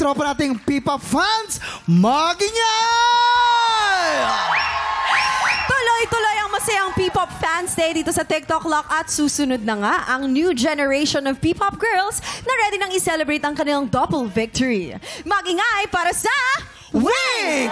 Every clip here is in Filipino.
tropa nating P-pop fans, magingay! Tuloy-tuloy ang masayang P-pop fans day dito sa TikTok Lock at susunod na nga ang new generation of P-pop girls na ready nang i-celebrate ang kanilang double victory. Magingay para sa Wink!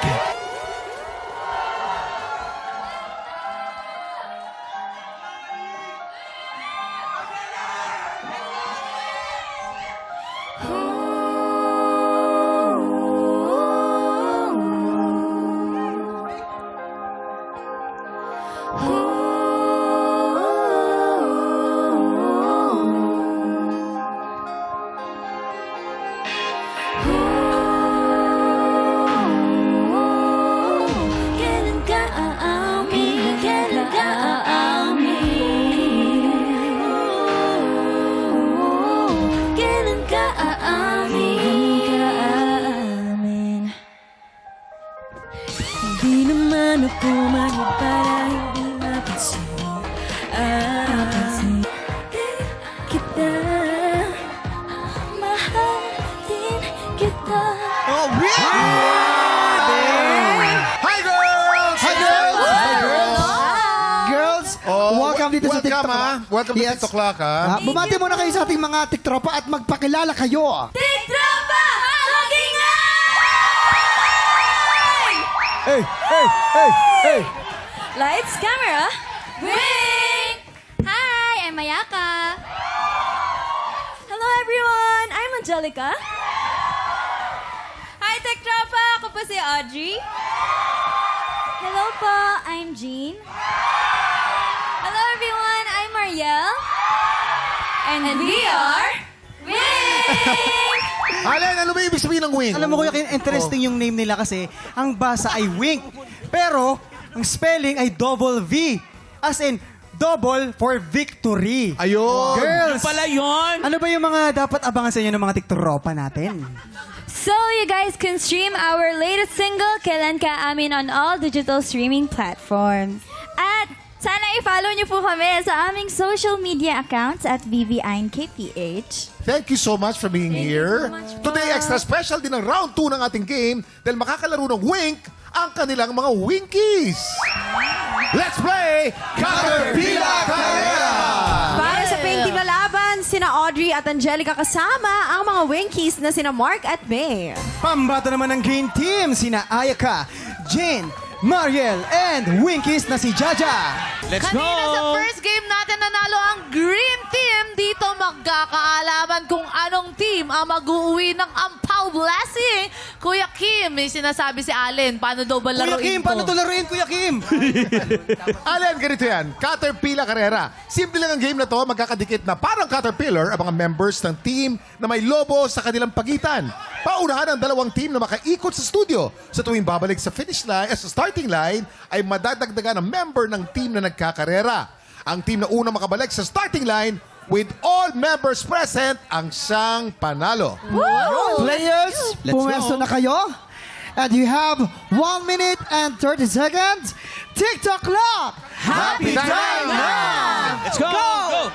Kailan ka aamin? Kailan ka aamin? Kailan ka aamin? Hindi naman ako mali para hindi mapansin. Kita, mahal din kita. Oh, Wink! Hi, girls! Hi, girls! Hi, girls! Girls, Oh, welcome dito sa welcome, TikTok. ha? Welcome to TikTok Lock, ha? Bumati muna kayo sa ating mga tiktropa at magpakilala kayo. Tiktropa! Hey, hey, hey, hey! Lights, camera, ring! Hi, I'm Mayaka. Hello everyone, I'm Angelica. Hi, Tektropa! Ako po si Audrey. Hello po, I'm Jean. Hello everyone, I'm Marielle. And we are Ring! Allen, ano ba ibig sabihin ng wing? Alam mo kuya, interesting yung name nila kasi ang basa ay Wink. Pero, ang spelling ay double V. As in, double for victory. Ayun. Girls, Pala yun! ano ba yung mga dapat abangan sa inyo ng mga tiktropa natin? So, you guys can stream our latest single, Kailan Ka Amin, on all digital streaming platforms. At sana i-follow niyo po kami sa aming social media accounts at VVINKPH. Thank you so much for being here. so much po. Today, extra special din ang round 2 ng ating game dahil makakalaro ng Wink ang kanilang mga Winkies. Let's play Caterpillar Carrera! para sa painting na laban, sina Audrey at Angelica kasama ang mga Winkies na sina Mark at May. Pambato naman ng Green Team, sina Ayaka, Jane, Mariel, and Winkies na si Jaja. Let's Kanina sa go! first game natin nanalo ang Green Team. Dito magkakaalaman kung anong team ang mag-uwi ng Ampaw Blessing. Kuya Kim, may sinasabi si Allen. Paano daw ba Kuya laruin Kim, to? paano to laruin, Kuya Kim? Allen, ganito yan. Caterpillar Carrera. Simple lang ang game na to. Magkakadikit na parang caterpillar ang mga members ng team na may lobo sa kanilang pagitan. Paunahan ang dalawang team na makaikot sa studio. Sa tuwing babalik sa finish line, sa starting line, ay madadagdagan ang member ng team na nagkakarera. Ang team na unang makabalik sa starting line with all members present ang siyang panalo. Players, Let's pumesto go. na kayo. And you have 1 minute and 30 seconds. TikTok Lock! Happy time now! Let's go! Go!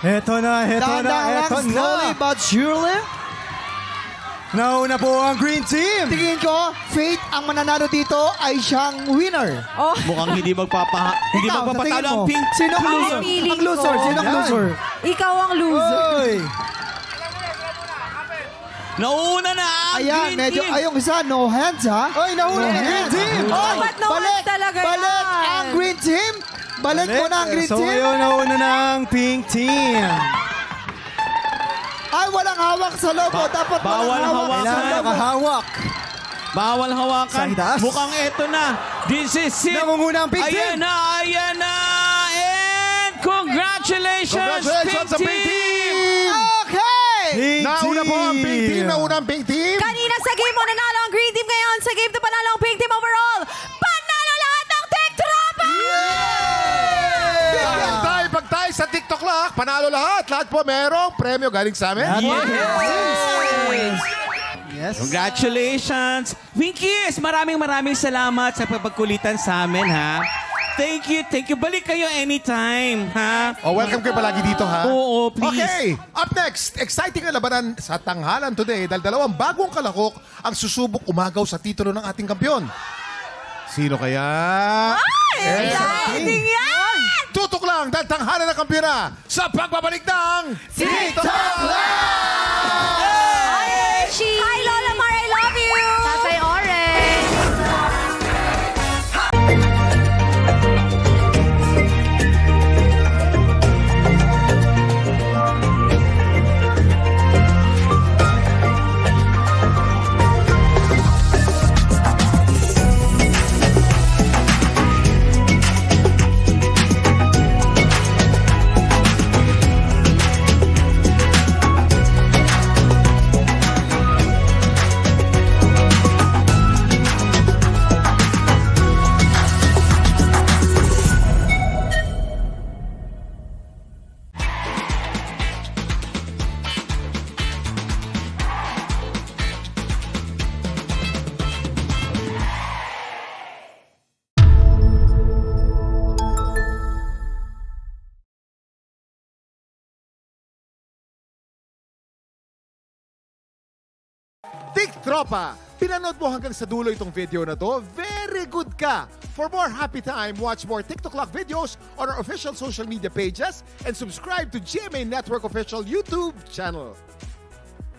Eto na, Dahan-dahan lang, slowly na. but surely. Nauna po ang Green Team. Tingin ko, Faith ang mananalo dito ay siyang winner. Mukhang hindi Ikaw, magpapatalo sa tingin ang mo, pink. Sinong loser? Feeling Ang loser, ko. sinong Yan. loser? Ikaw ang loser. Oy! Nauna na ang Ayan, Green medyo, Team! ayong isa, no hands ha? Oy, nauna No ang Green hands. Team. Oy, Ba't no hands talaga balik yan? ang Green Team. Balik mo na ang Green So Team. ngayon, nauna na ang Pink Team. Ay, walang hawak sa lobo. Dapat bawal walang hawak hawakan. sa Kailangan lobo. nakahawak. Bawal hawakan. Sa itaas. Mukhang eto na. This is it. Nangunguna ang Pink Ayan Team. na, ayan na. And congratulations, Congratulations sa Pink Team! Okay! Pink Nauna po ang Pink Team. Nauna ang Pink Team. Kanina sa game mo, nanalo ang Green Team. Ngayon, sa game na panalo ang Pink Team overall. Panalo lahat ng TikTropa! Pag tayo sa TikTok Lock, panalo lahat. Lahat po merong premyo galing sa amin. Yes. Congratulations! Winkies, maraming salamat sa pagkulitan sa amin, ha? Thank you. Balik kayo anytime, ha? Oh, welcome kayo palagi dito, ha? Oo, please. Okay, up next, exciting na labanan sa tanghalan today dahil dalawang bagong kalahok ang susubok umagaw sa titulo ng ating kampyon. Sino kaya? Exciting yan! Tutok lang dahil tanghalan ng kampiyon na sa pagbabalik ng TikTok Live! Hi, Lola Mar, I love you! Tatay Orange. Tik Tropa, pinanood mo hanggang sa dulo itong video na to, very good ka! For more happy time, watch more TikTok Lock videos on our official social media pages and subscribe to GMA Network official YouTube channel.